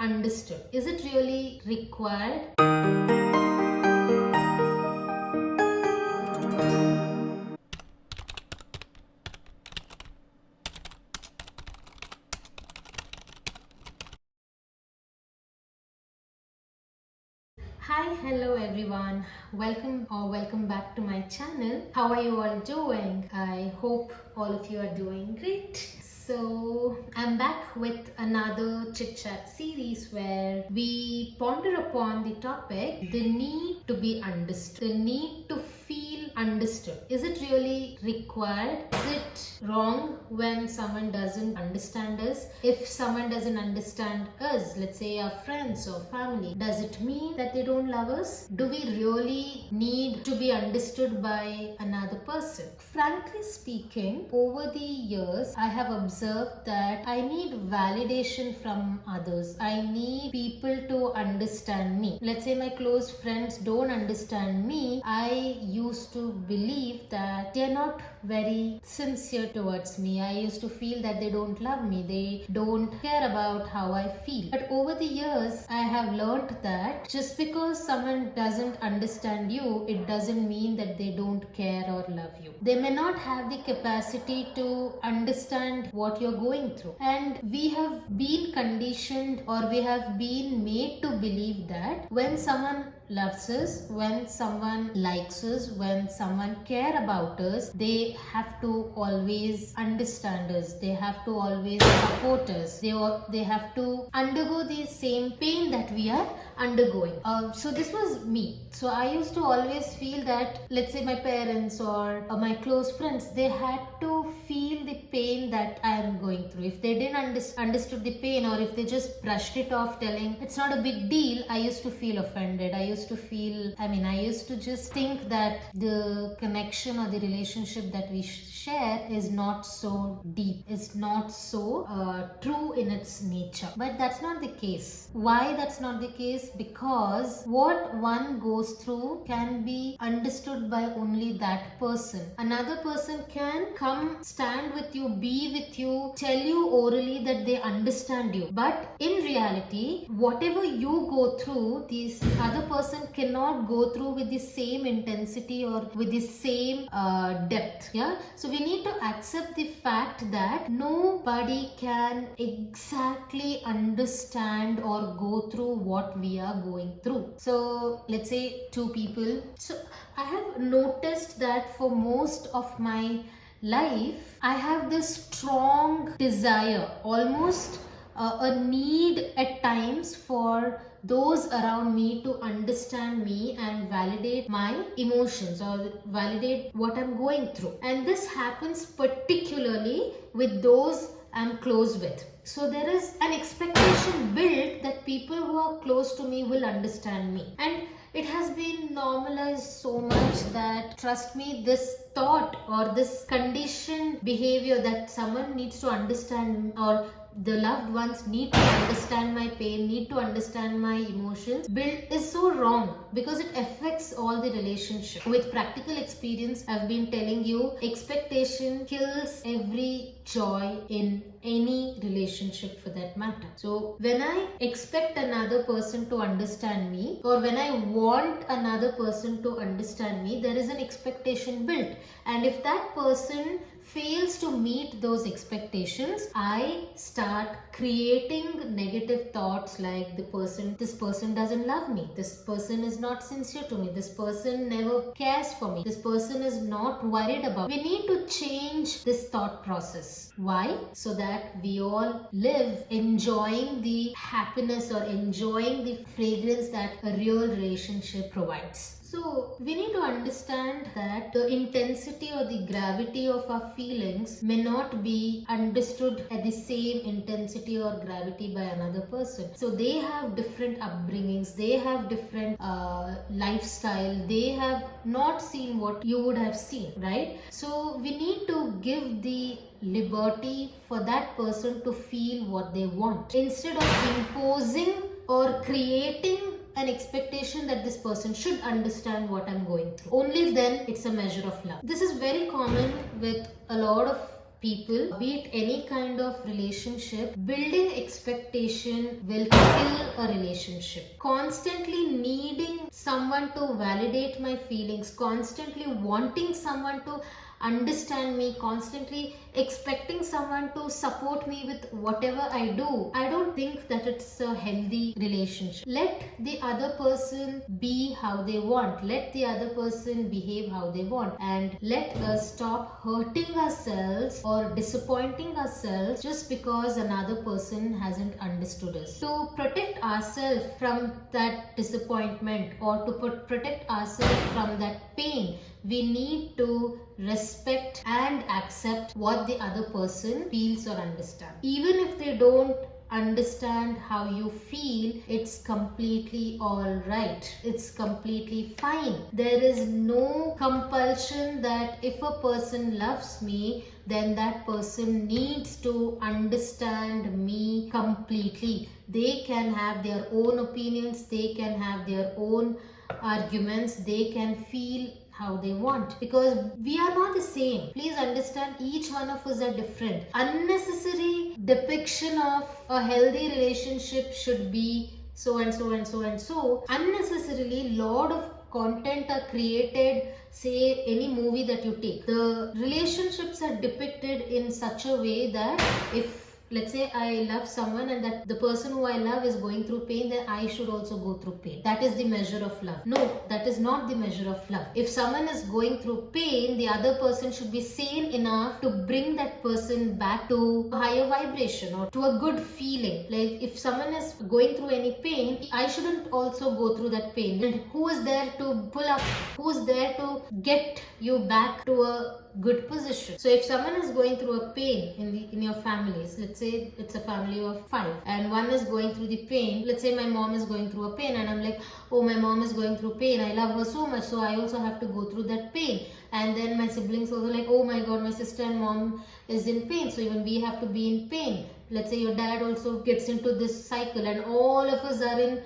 understood? Is it really required? Hi, hello everyone. Welcome back to my channel. How are you all doing? I hope all of you are doing great. So I'm back with another chit chat series where we ponder upon the topic, the need to be understood, the need to feel understood. Is it really required? Is it wrong when someone doesn't understand us? If someone doesn't understand us, let's say our friends or family, does it mean that they don't love us? Do we really need to be understood by another person? Frankly speaking, over the years, I have observed that I need validation from others. I need people to understand me. Let's say my close friends don't understand me. I used to believe that they're not very sincere towards me. I used to feel that they don't love me. They don't care about how I feel. But over the years, I have learned that just because someone doesn't understand you, it doesn't mean that they don't care or love you. They may not have the capacity to understand what you're going through. And we have been conditioned, or we have been made to believe that when someone loves us, when someone likes us, when someone care about us, they have to always understand us. They have to always support us. They have to undergo the same pain that we are undergoing. So this was me. So I used to always feel that, let's say my parents or my close friends, they had to feel the pain that I am going through. If they didn't understood the pain, or if they just brushed it off telling it's not a big deal, I used to feel offended. I used to just think that the connection or the relationship that we share is not so deep, it's not so true in its nature. But that's not the case. Why that's not the case? Because what one goes through can be understood by only that person. Another person can come, stand with you, be with you, tell you orally that they understand you. But in reality, whatever you go through, this other person cannot go through with the same intensity or with the same depth. Yeah. So we need to accept the fact that nobody can exactly understand or go through what we are going through. So let's say two people. So I have noticed that for most of my life, I have this strong desire, almost a need at times for those around me to understand me and validate my emotions or validate what I'm going through. And this happens particularly with those I'm close with. So there is an expectation built that people who are close to me will understand me. And it has been normalized so much that, trust me, this thought or this conditioned behavior that someone needs to understand, or the loved ones need to understand my pain, need to understand my emotions, is so wrong, because it affects all the relationship. With practical experience, I've been telling you, expectation kills every joy in any relationship for that matter. So when I expect another person to understand me, or when I want another person to understand me, there is an expectation built. And if that person fails to meet those expectations, I start creating negative thoughts like this person doesn't love me, this person is not sincere to me, this person never cares for me, this person is not worried about me. We need to change this thought process. Why? So that we all live enjoying the happiness or enjoying the fragrance that a real relationship provides. So we need to understand that the intensity or the gravity of our feelings may not be understood at the same intensity or gravity by another person. So they have different upbringings, they have different lifestyle, they have not seen what you would have seen, right? So we need to give the liberty for that person to feel what they want, instead of imposing or creating an expectation that this person should understand what I'm going through. Only then it's a measure of love. This is very common with a lot of people, be it any kind of relationship, building expectation will kill a relationship. Constantly needing someone to validate my feelings, constantly wanting someone to understand me, constantly expecting someone to support me with whatever I do, I don't think that it's a healthy relationship. Let the other person be how they want, let the other person behave how they want, and let us stop hurting ourselves or disappointing ourselves just because another person hasn't understood us. To protect ourselves from that disappointment, or to protect ourselves from that pain, we need to respect and accept what the other person feels or understands. Even if they don't understand how you feel, it's completely all right. It's completely fine. There is no compulsion that if a person loves me, then that person needs to understand me completely. They can have their own opinions, they can have their own arguments, they can feel how they want, because we are not the same. Please understand, each one of us are different. Unnecessary depiction of a healthy relationship should be so and so and so and so. Unnecessarily lot of content are created. Say any movie that you take, the relationships are depicted in such a way that if, let's say, I love someone and that the person who I love is going through pain, then I should also go through pain. That is the measure of love. No, that is not the measure of love. If someone is going through pain, the other person should be sane enough to bring that person back to a higher vibration or to a good feeling. Like if someone is going through any pain, I shouldn't also go through that pain. And who is there to pull up? Who's there to get you back to a good position? So if someone is going through a pain in your families, let's say it's a family of 5 and one is going through the pain. Let's say my mom is going through a pain and I'm like, oh, my mom is going through pain, I love her so much, so I also have to go through that pain. And then my siblings also like, oh my god, my sister and mom is in pain, so even we have to be in pain. Let's say your dad also gets into this cycle and all of us are in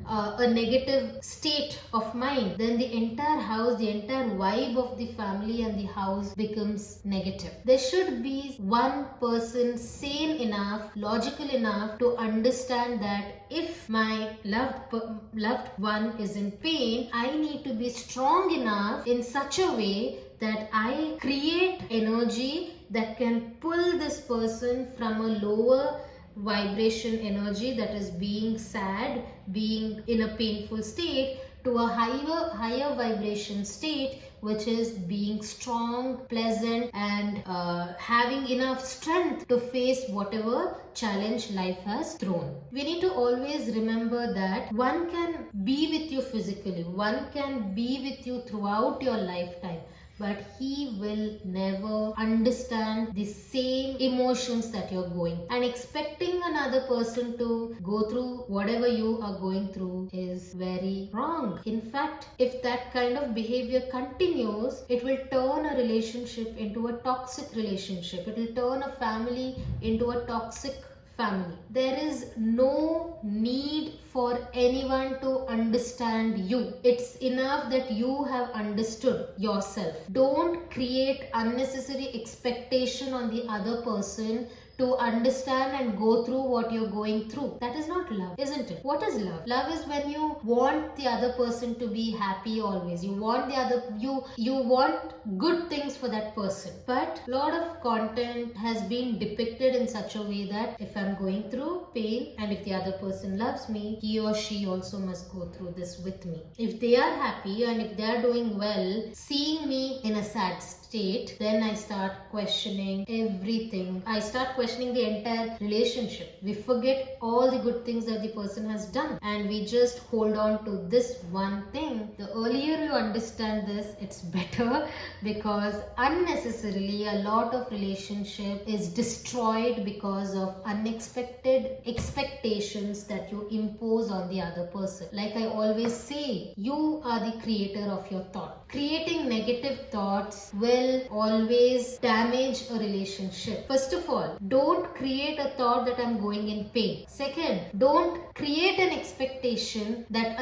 a negative state of mind, then the entire house, the entire vibe of the family and the house becomes negative. There should be one person sane enough, logical enough to understand that if my loved one is in pain, I need to be strong enough in such a way that I create energy that can pull this person from a lower vibration energy, that is being sad, being in a painful state, to a higher vibration state, which is being strong, pleasant, and having enough strength to face whatever challenge life has thrown. We need to always remember that one can be with you physically, one can be with you throughout your lifetime, but he will never understand the same emotions that you're going. And expecting another person to go through whatever you are going through is very wrong. In fact, if that kind of behavior continues, it will turn a relationship into a toxic relationship. It will turn a family into a toxic family. There is no need for anyone to understand you. It's enough that you have understood yourself. Don't create unnecessary expectation on the other person to understand and go through what you're going through. That is not love, isn't it? What is love? Love is when you want the other person to be happy always. You want you want good things for that person. But a lot of content has been depicted in such a way that if I'm going through pain and if the other person loves me, he or she also must go through this with me. If they are happy and if they are doing well, seeing me in a sad state, then I start questioning everything. I start questioning the entire relationship. We forget all the good things that the person has done and we just hold on to this one thing. The earlier you understand this, it's better, because unnecessarily a lot of relationship is destroyed because of unexpected expectations that you impose on the other person. Like I always say, you are the creator of your thought. Creating negative thoughts will always damage a relationship. First of all, don't create a thought that I'm going in pain. Second, don't create an expectation that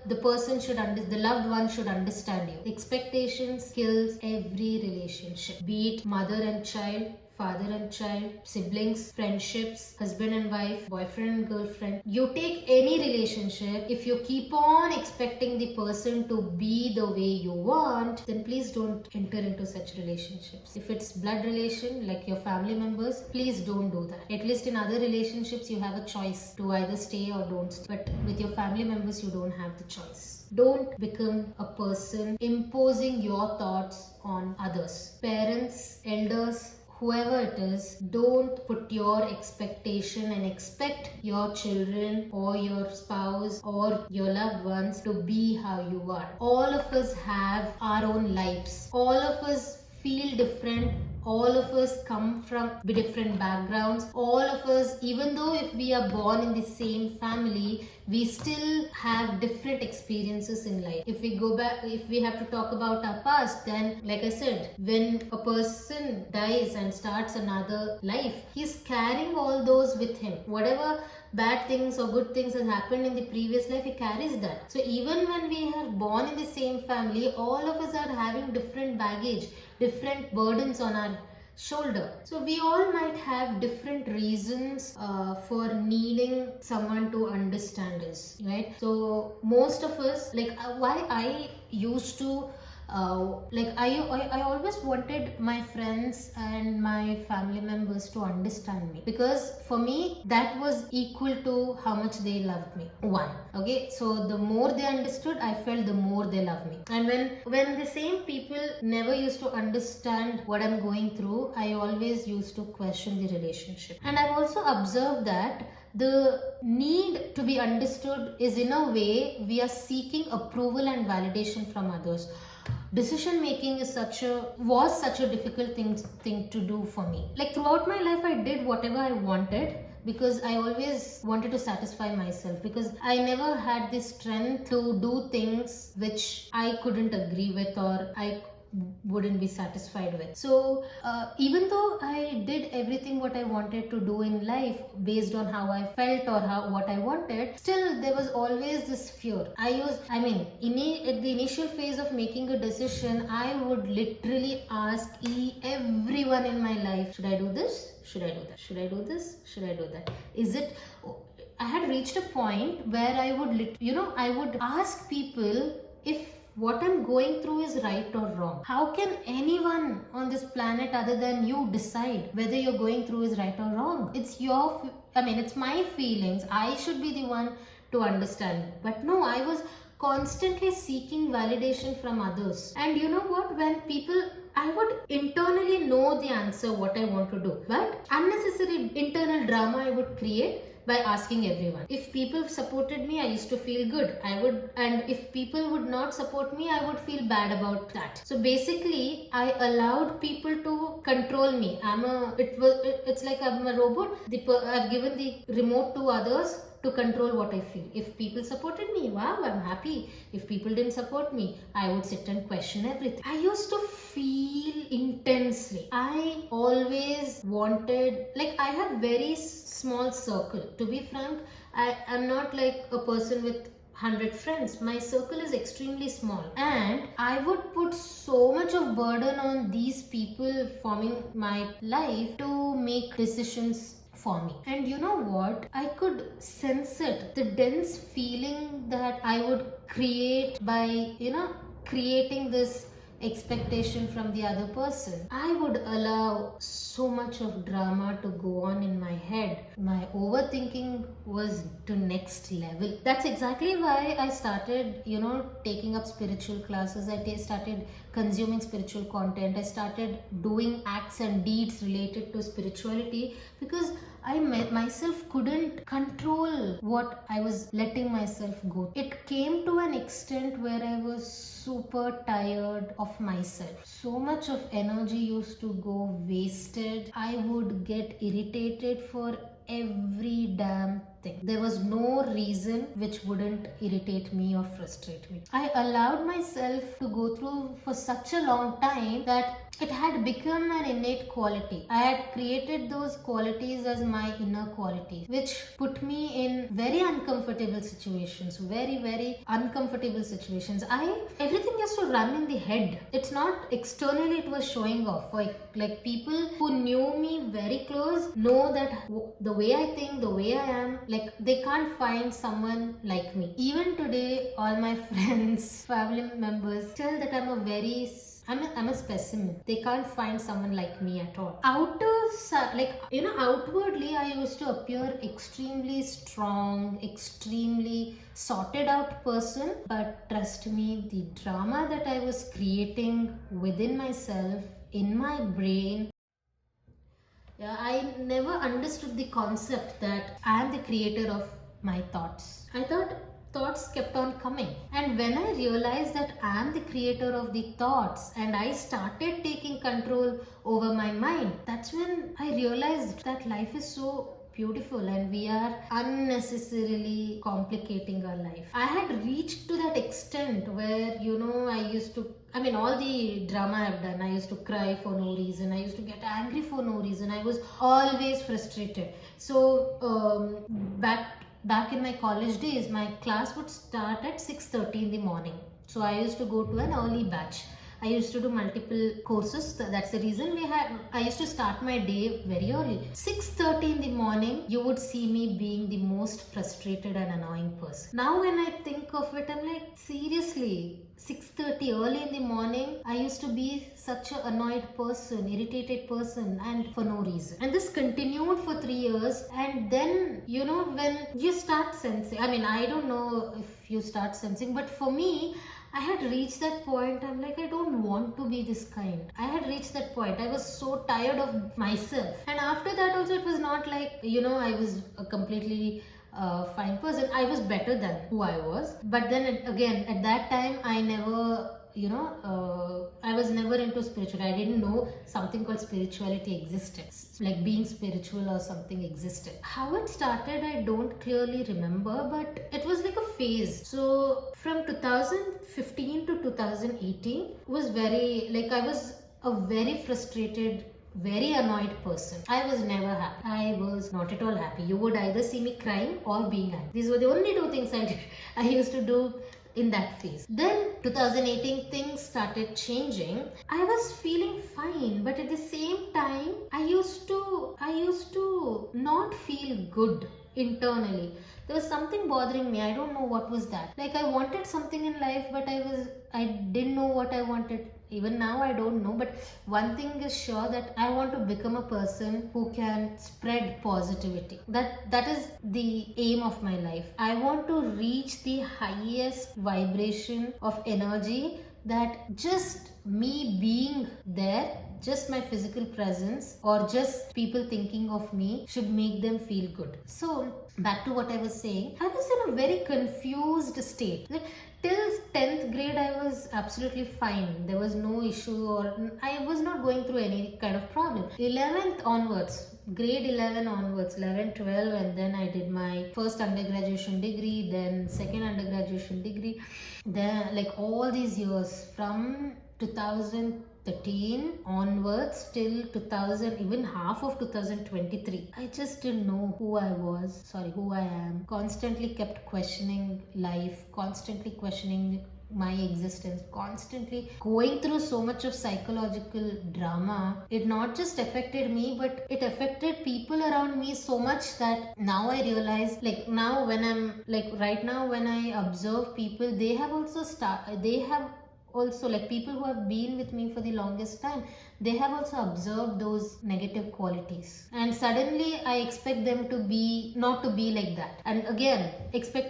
the person should the loved one should understand you. Expectations kills every relationship, be it mother and child, father and child, siblings, friendships, husband and wife, boyfriend and girlfriend. You take any relationship, if you keep on expecting the person to be the way you want, then please don't enter into such relationships. If it's blood relation, like your family members, please don't do that. At least in other relationships, you have a choice to either stay or don't stay. But with your family members, you don't have the choice. Don't become a person imposing your thoughts on others. Parents, elders, whoever it is, don't put your expectation and expect your children or your spouse or your loved ones to be how you are. All of us have our own lives. All of us feel different. All of us come from different backgrounds. All of us, even though if we are born in the same family, we still have different experiences in life. If we go back, if we have to talk about our past, then like I said, when a person dies and starts another life, he's carrying all those with him. Whatever bad things or good things has happened in the previous life, he carries that. So even when we are born in the same family, all of us are having different baggage, different burdens on our shoulder. So we all might have different reasons for needing someone to understand us, right? So most of us, like why I used to I always wanted my friends and my family members to understand me, because for me that was equal to how much they loved me. One, okay, so the more they understood, I felt the more they love me. And when the same people never used to understand what I'm going through, I always used to question the relationship. And I've also observed that the need to be understood is, in a way, we are seeking approval and validation from others. Decision making is was such a difficult thing to do for me. Like throughout my life, I did whatever I wanted because I always wanted to satisfy myself, because I never had the strength to do things which I couldn't agree with or I wouldn't be satisfied with. So even though I did everything what I wanted to do in life based on how I felt or what I wanted, still there was always this fear. At the initial phase of making a decision, I would literally ask everyone in my life, should I do this? Should I do that? Should I do this? Should I do that? I had reached a point where I would ask people if what I'm going through is right or wrong. How can anyone on this planet other than you decide whether you're going through is right or wrong? It's my feelings. I should be the one to understand. But no, I was constantly seeking validation from others. And you know what? I would internally know the answer what I want to do. But unnecessary internal drama I would create by asking everyone. If people supported me, I used to feel good. And if people would not support me, I would feel bad about that. So basically, I allowed people to control me. It's like I'm a robot. I've given the remote to others to control what I feel. If people supported me, wow, I'm happy. If people didn't support me, I would sit and question everything. I used to feel intensely. I always wanted, I have very small circle. To be frank, I am not like a person with 100 friends. My circle is extremely small, and I would put so much of burden on these people forming my life to make decisions for me. And you know what? I could sense it, the dense feeling that I would create by, creating this expectation from the other person. I would allow so much of drama to go on in my head. My overthinking was to next level. That's exactly why I started, taking up spiritual classes. I started consuming spiritual content. I started doing acts and deeds related to spirituality, because I myself couldn't control what I was letting myself go. It came to an extent where I was super tired of myself. So much of energy used to go wasted. I would get irritated for every damn thing. There was no reason which wouldn't irritate me or frustrate me. I allowed myself to go through for such a long time that it had become an innate quality. I had created those qualities as my inner qualities, which put me in very uncomfortable situations, very uncomfortable situations. Everything used to run in the head. It's not externally it was showing off. Like people who knew me very close know that the way I think, the way I am, like they can't find someone like me. Even today, all my friends, family members tell that I'm a specimen. They can't find someone like me at all. Outwardly, I used to appear extremely strong, extremely sorted out person. But trust me, the drama that I was creating within myself, in my brain, yeah, I never understood the concept that I am the creator of my thoughts. I thought thoughts kept on coming. And when I realized that I am the creator of the thoughts and I started taking control over my mind, that's when I realized that life is so beautiful and we are unnecessarily complicating our life. I had reached to that extent where, all the drama I've done, I used to cry for no reason, I used to get angry for no reason, I was always frustrated. So, back in my college days, my class would start at 6:30 in the morning. So I used to go to an early batch. I used to do multiple courses. That's the reason I used to start my day very early. 6:30 in the morning, you would see me being the most frustrated and annoying person. Now when I think of it, I'm like, seriously, 6:30 early in the morning, I used to be such an annoyed person, irritated person, and for no reason. And this continued for 3 years. And then, when you start sensing, I don't know if you start sensing, but for me, I had reached that point. I'm like, I don't want to be this kind. I had reached that point. I was so tired of myself. And after that, also, it was not like, I was a completely fine person. I was better than who I was. But then again, at that time, I never, I was never into spirituality. I didn't know something called spirituality existed. Like being spiritual or something existed. How it started, I don't clearly remember, but it was like a phase. So from 2015 to 2018 was I was a very frustrated, very annoyed person. I was never happy. I was not at all happy. You would either see me crying or being angry. These were the only two things I did. I used to do in that phase. Then 2018 things started changing. I was feeling fine, but at the same time I used to not feel good internally. There was something bothering me. I don't know what was that. Like I wanted something in life, but I didn't know what I wanted. Even now I don't know, but one thing is sure, that I want to become a person who can spread positivity. That is the aim of my life. I want to reach the highest vibration of energy, that just me being there, just my physical presence or just people thinking of me should make them feel good. So back to what I was saying, I was in a very confused state. Like till 10th grade I was absolutely fine. There was no issue, or I was not going through any kind of problem. 11th onwards, grade 11 onwards, 11, 12, and then I did my first undergraduation degree, then second undergraduation degree. Then like all these years from 2013 onwards till 2000, even half of 2023, I just didn't know who I am. Constantly kept questioning life, constantly questioning my existence, constantly going through so much of psychological drama. It not just affected me, but it affected people around me so much that now I realize, like now when I'm like right now when I observe people, they have also like people who have been with me for the longest time, they have also observed those negative qualities, and suddenly I expect them to be not to be like that. And again,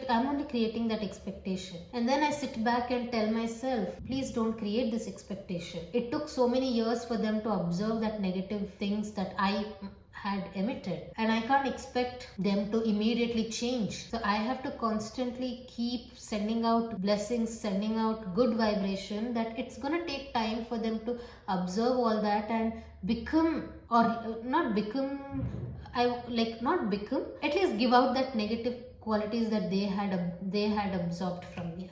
I'm only creating that expectation, and then I sit back and tell myself, please don't create this expectation. It took so many years for them to observe that negative things that I had emitted, and I can't expect them to immediately change. So I have to constantly keep sending out blessings, sending out good vibration, that it's gonna take time for them to observe all that and become, or not become, not become, at least give out that negative qualities that they had absorbed from me.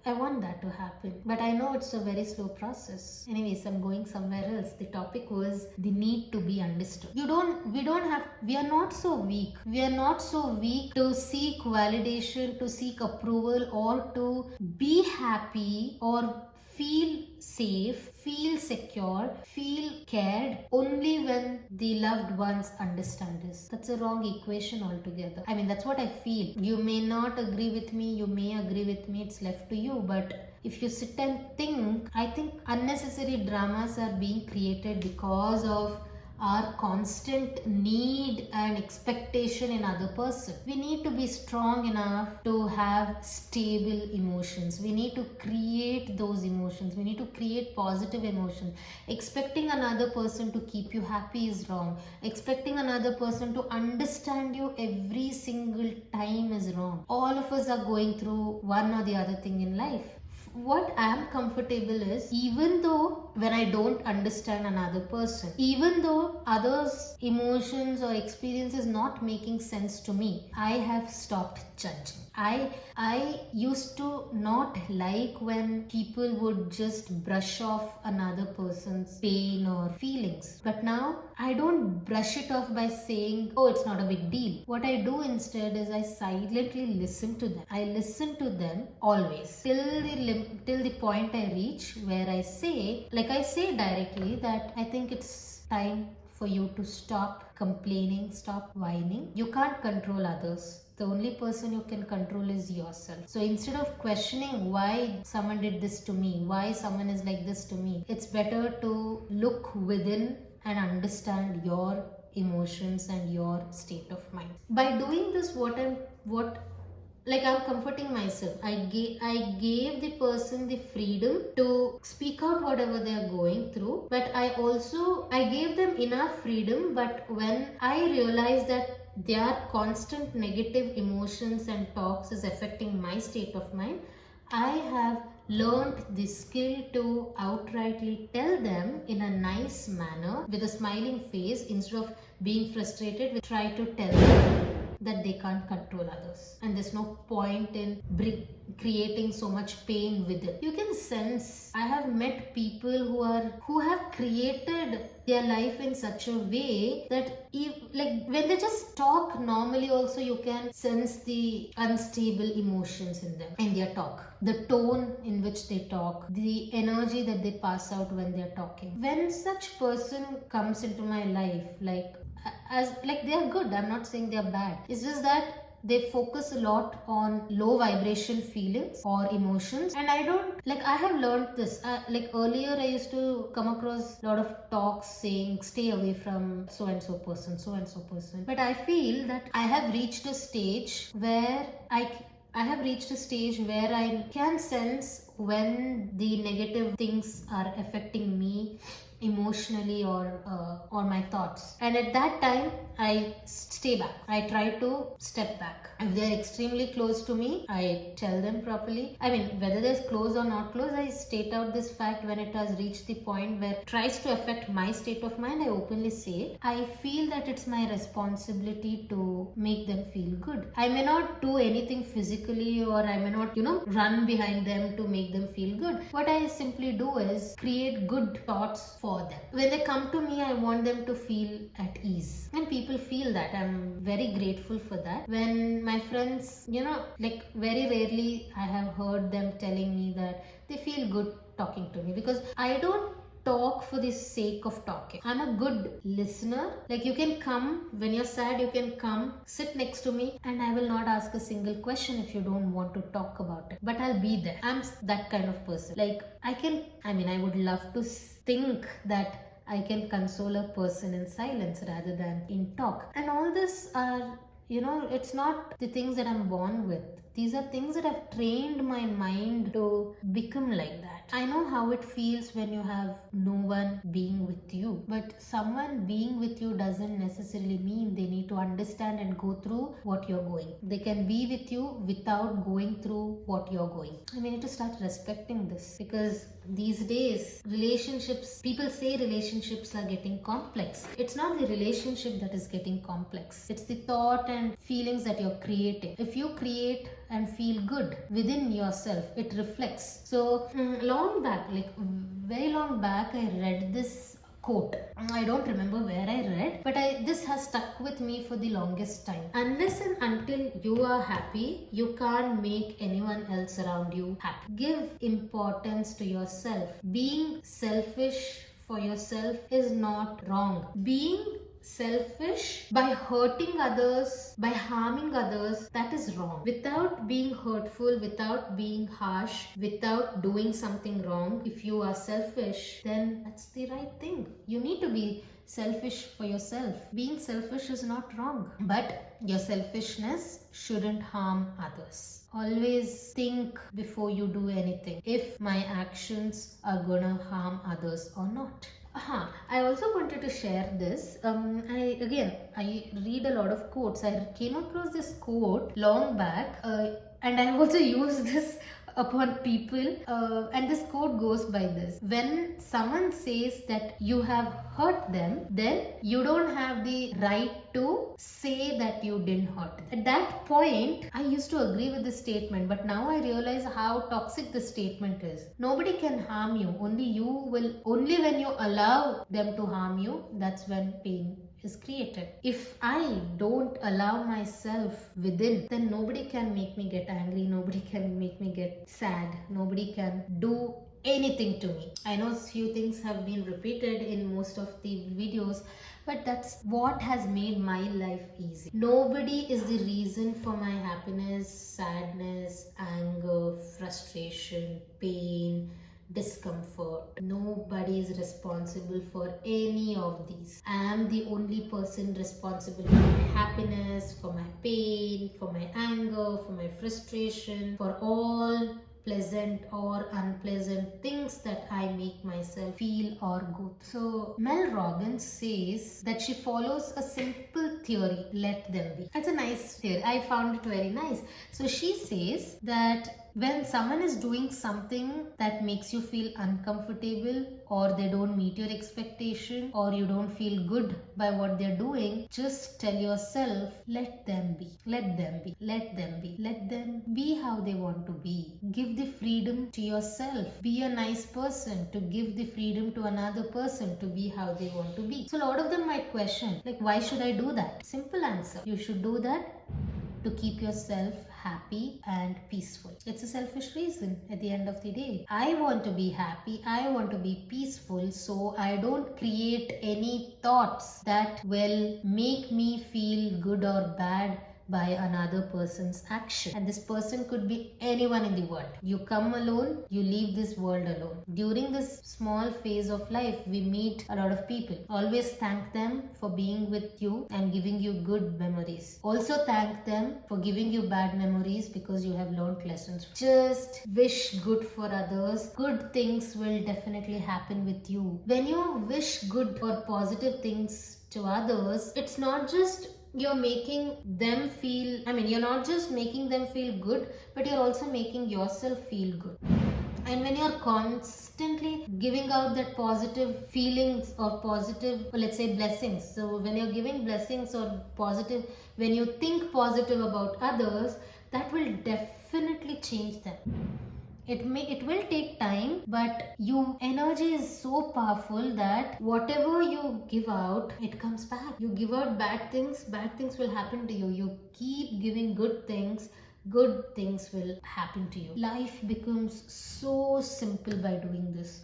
I want that to happen. But I know it's a very slow process. Anyways, I'm going somewhere else. The topic was the need to be understood. We are not so weak. We are not so weak to seek validation, to seek approval, or to be happy or feel safe, feel secure, feel cared only when the loved ones understand us. That's a wrong equation altogether. I mean, that's what I feel. You may not agree with me, you may agree with me, it's left to you, but if you sit and think, I think unnecessary dramas are being created because of our constant need and expectation in other person. We need to be strong enough to have stable emotions. We need to create those emotions. We need to create positive emotions. Expecting another person to keep you happy is wrong. Expecting another person to understand you every single time is wrong. All of us are going through one or the other thing in life. What I am comfortable is, even though when I don't understand another person, even though others' emotions or experiences not making sense to me, I have stopped judging. I used to not like when people would just brush off another person's pain or feelings. But now I don't brush it off by saying, oh, it's not a big deal. What I do instead is I silently listen to them. I listen to them always till the point I reach where I say directly that I think it's time for you to stop complaining, stop whining. You can't control others. The only person you can control is yourself. So instead of questioning why someone did this to me, why someone is like this to me, it's better to look within and understand your emotions and your state of mind. By doing this, I'm comforting myself. I gave the person the freedom to speak out whatever they are going through, but I gave them enough freedom. But when I realized that their constant negative emotions and talks is affecting my state of mind, I have learned the skill to outrightly tell them in a nice manner with a smiling face. Instead of being frustrated, we try to tell them that they can't control others and there's no point in creating so much pain within. You can sense, I have met people who have created their life in such a way that when they just talk normally also, you can sense the unstable emotions in them, in their talk, the tone in which they talk, the energy that they pass out when they're talking. When such person comes into my life, they are good, I'm not saying they are bad, it's just that they focus a lot on low vibration feelings or emotions, and I have learned this. Earlier I used to come across a lot of talks saying stay away from so and so person, so and so person, but I feel that I have reached a stage where I can sense when the negative things are affecting me emotionally or my thoughts, and at that time I stay back. I try to step back. If they're extremely close to me, I tell them properly. I mean, whether they're close or not close, I state out this fact. When it has reached the point where it tries to affect my state of mind, I openly say it. I feel that it's my responsibility to make them feel good. I may not do anything physically, or I may not run behind them to make them feel good. What I simply do is create good thoughts for them. When they come to me, I want them to feel at ease, and people feel that. I'm very grateful for that. When my friends, very rarely I have heard them telling me that they feel good talking to me, because I don't talk for the sake of talking. I'm a good listener. You can come when you're sad, you can come sit next to me, and I will not ask a single question if you don't want to talk about it, but I'll be there. I'm that kind of person. I would love to think that I can console a person in silence rather than in talk. And all this are, it's not the things that I'm born with. These are things that have trained my mind to become like that. I know how it feels when you have no one being with you, but someone being with you doesn't necessarily mean they need to understand and go through what you're going. They can be with you without going through what you're going. We need to start respecting this, because These days, relationships, people say relationships are getting complex. It's not the relationship that is getting complex, it's the thought and feelings that you're creating. If you create and feel good within yourself, it reflects. So, long back, like very long back, I read this quote. I don't remember where I read, but this has stuck with me for the longest time. Unless and until you are happy, you can't make anyone else around you happy. Give importance to yourself. Being selfish for yourself is not wrong. Being selfish by hurting others, by harming others, that is wrong. Without being hurtful, without being harsh, without doing something wrong, if you are selfish, then that's the right thing. You need to be selfish for yourself. Being selfish is not wrong, but your selfishness shouldn't harm others. Always think before you do anything if my actions are gonna harm others or not. I also wanted to share this. I read a lot of quotes. I came across this quote long back, and I also used this upon people. And this quote goes by this: when someone says that you have hurt them, then you don't have the right to say that you didn't hurt them. At that point, I used to agree with this statement, but now I realize how toxic this statement is. Nobody can harm you. Only you will. Only when you allow them to harm you, that's when pain is created. If I don't allow myself within, then nobody can make me get angry, nobody can make me get sad, nobody can do anything to me. I know few things have been repeated in most of the videos, but that's what has made my life easy. Nobody is the reason for my happiness, sadness, anger, frustration, pain, discomfort. Nobody is responsible for any of these. I am the only person responsible for my happiness, for my pain, for my anger, for my frustration, for all pleasant or unpleasant things that I make myself feel or go through. So Mel Robbins says that she follows a simple theory: let them be. That's a nice theory. I found it very nice. So she says that when someone is doing something that makes you feel uncomfortable, or they don't meet your expectation, or you don't feel good by what they're doing, just tell yourself, let them be, let them be, let them be, let them be how they want to be. Give the freedom to yourself. Be a nice person to give the freedom to another person to be how they want to be. So a lot of them might question, like, why should I do that? Simple answer: you should do that to keep yourself happy and peaceful. It's a selfish reason at the end of the day. I want to be happy, I want to be peaceful, so I don't create any thoughts that will make me feel good or bad by another person's action. And this person could be anyone in the world. You come alone, you leave this world alone. During this small phase of life, we meet a lot of people. Always thank them for being with you and giving you good memories. Also thank them for giving you bad memories because you have learned lessons. Just wish good for others. Good things will definitely happen with you. When you wish good or positive things to others, it's not just you're making them feel, you're not just making them feel good, but you're also making yourself feel good. And when you're constantly giving out that positive feelings or positive, let's say, blessings, so when you're giving blessings or positive, when you think positive about others, that will definitely change them. It will take time, but your energy is so powerful that whatever you give out, it comes back. You give out bad things will happen to you. You keep giving good things will happen to you. Life becomes so simple by doing this.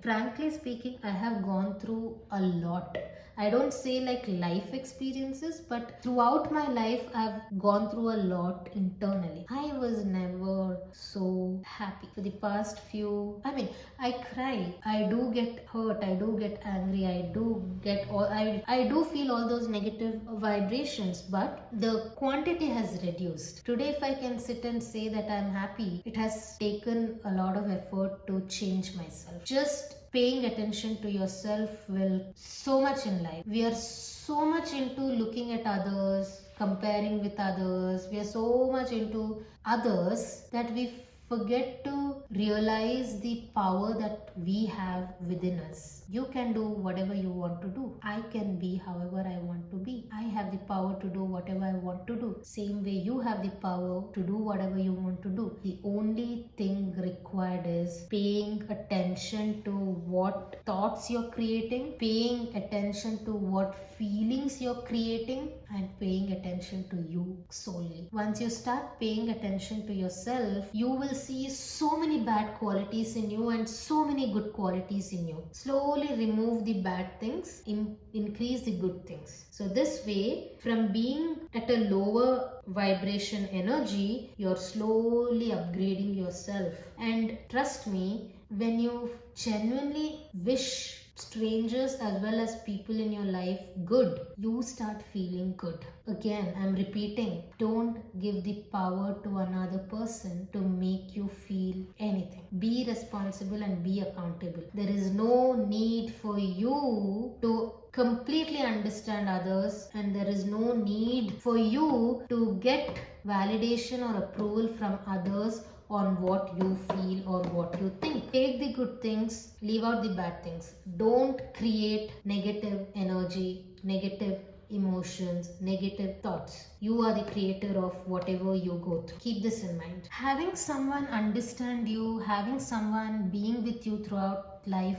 Frankly speaking, I have gone through a lot. I don't say like life experiences, but throughout my life, I've gone through a lot internally. I was never so happy. For the past few, I cry. I do get hurt. I do get angry. I do feel all those negative vibrations, but the quantity has reduced. Today, if I can sit and say that I'm happy, it has taken a lot of effort to change myself. Just paying attention to yourself will so much in life. We are so much into looking at others, comparing with others. We are so much into others that we forget to realize the power that we have within us. You can do whatever you want to do. I can be however I want to be. I have the power to do whatever I want to do. Same way you have the power to do whatever you want to do. The only thing required is paying attention to what thoughts you're creating, paying attention to what feelings you're creating, and paying attention to you solely. Once you start paying attention to yourself, you will see so many bad qualities in you and so many good qualities in you. Slowly remove the bad things, increase the good things. So this way, from being at a lower vibration energy, you're slowly upgrading yourself. And trust me, when you genuinely wish strangers as well as people in your life good, you start feeling good. Again, I'm repeating, don't give the power to another person to make you feel anything. Be responsible and be accountable. There is no need for you to completely understand others, and there is no need for you to get validation or approval from others on what you feel or what you think. Take the good things, leave out the bad things. Don't create negative energy, negative emotions, negative thoughts. You are the creator of whatever you go through. Keep this in mind. Having someone understand you, having someone being with you throughout life,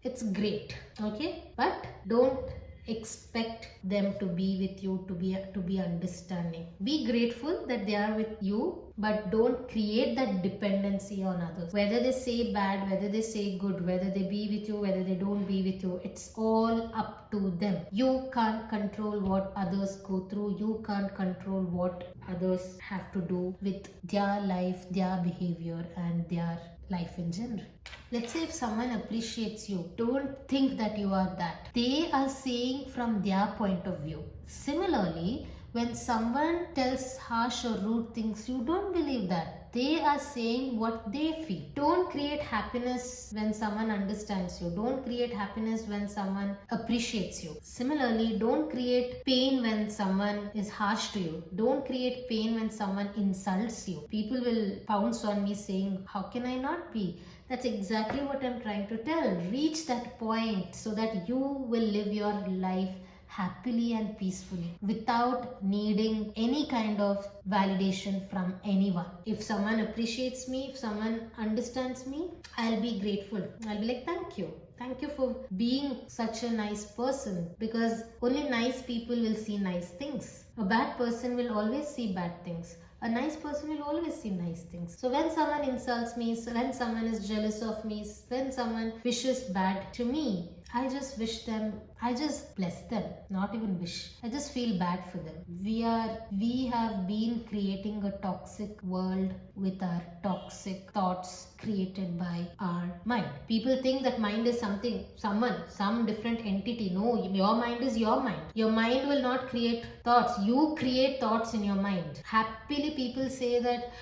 it's great, okay? But don't expect them to be with you, to be understanding. Be grateful that they are with you, but don't create that dependency on others. Whether they say bad, whether they say good, whether they be with you, whether they don't be with you, it's all up to them. You can't control what others go through. You can't control what others have to do with their life, their behavior, and their life in general. Let's say if someone appreciates you, don't think that you are that. They are saying from their point of view. Similarly, when someone tells harsh or rude things, you don't believe that. They are saying what they feel. Don't create happiness when someone understands you. Don't create happiness when someone appreciates you. Similarly, don't create pain when someone is harsh to you. Don't create pain when someone insults you. People will pounce on me saying, how can I not be? That's exactly what I'm trying to tell. Reach that point so that you will live your life happily and peacefully without needing any kind of validation from anyone. If someone appreciates me, if someone understands me, I'll be grateful. I'll be like, thank you. Thank you for being such a nice person, because only nice people will see nice things. A bad person will always see bad things. A nice person will always see nice things. So when someone insults me, when someone is jealous of me, when someone wishes bad to me, I just wish them, I just bless them, not even wish. I just feel bad for them. We have been creating a toxic world with our toxic thoughts created by our mind. People think that mind is some different entity. No, your mind is your mind. Your mind will not create thoughts. You create thoughts in your mind. Happily people say that,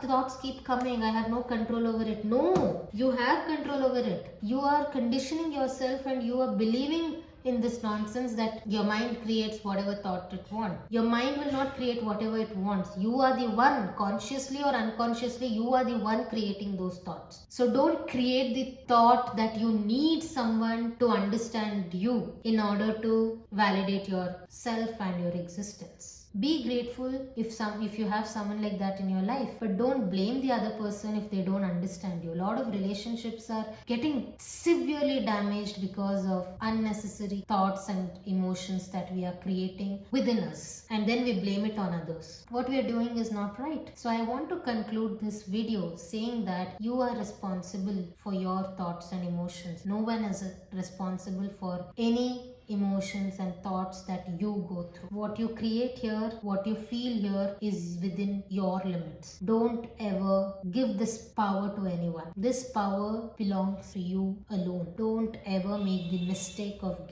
thoughts keep coming, I have no control over it. No, you have control over it. You are conditioning yourself and you are believing in this nonsense that your mind creates whatever thought it wants. Your mind will not create whatever it wants. You are the one, consciously or unconsciously, you are the one creating those thoughts. So don't create the thought that you need someone to understand you in order to validate yourself and your existence. Be grateful if you have someone like that in your life, but don't blame the other person if they don't understand you. A lot of relationships are getting severely damaged because of unnecessary thoughts and emotions that we are creating within us, and then we blame it on others. What we are doing is not right. So I want to conclude this video saying that you are responsible for your thoughts and emotions. No one is responsible for any emotions and thoughts that you go through. What you create here, what you feel here is within your limits. Don't ever give this power to anyone. This power belongs to you alone. Don't ever make the mistake of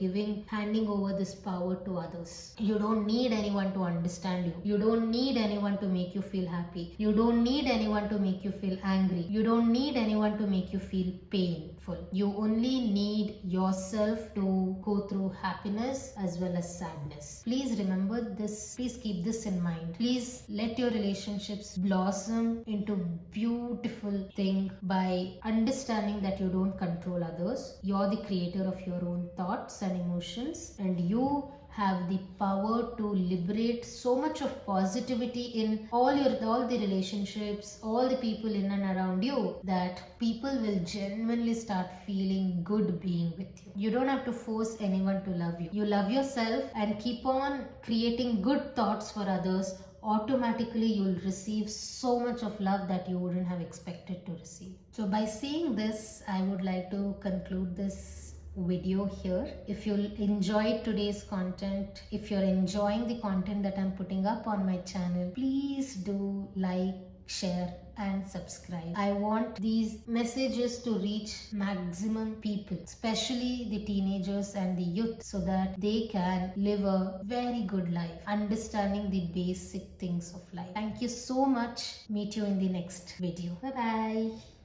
handing over this power to others. You don't need anyone to understand you. You don't need anyone to make you feel happy. You don't need anyone to make you feel angry. You don't need anyone to make you feel pain. full. You only need yourself to go through happiness as well as sadness. Please remember this. Please keep this in mind. Please let your relationships blossom into beautiful thing by understanding that you don't control others. You're the creator of your own thoughts and emotions, and you have the power to liberate so much of positivity in all the relationships, all the people in and around you, that people will genuinely start feeling good being with you. You don't have to force anyone to love you. You love yourself and keep on creating good thoughts for others. Automatically you'll receive so much of love that you wouldn't have expected to receive. So by seeing this, I would like to conclude this video here. If you enjoyed today's content, if you're enjoying the content that I'm putting up on my channel, please do like, share and subscribe. I want these messages to reach maximum people, especially the teenagers and the youth, so that they can live a very good life, understanding the basic things of life. Thank you so much. Meet you in the next video. Bye bye.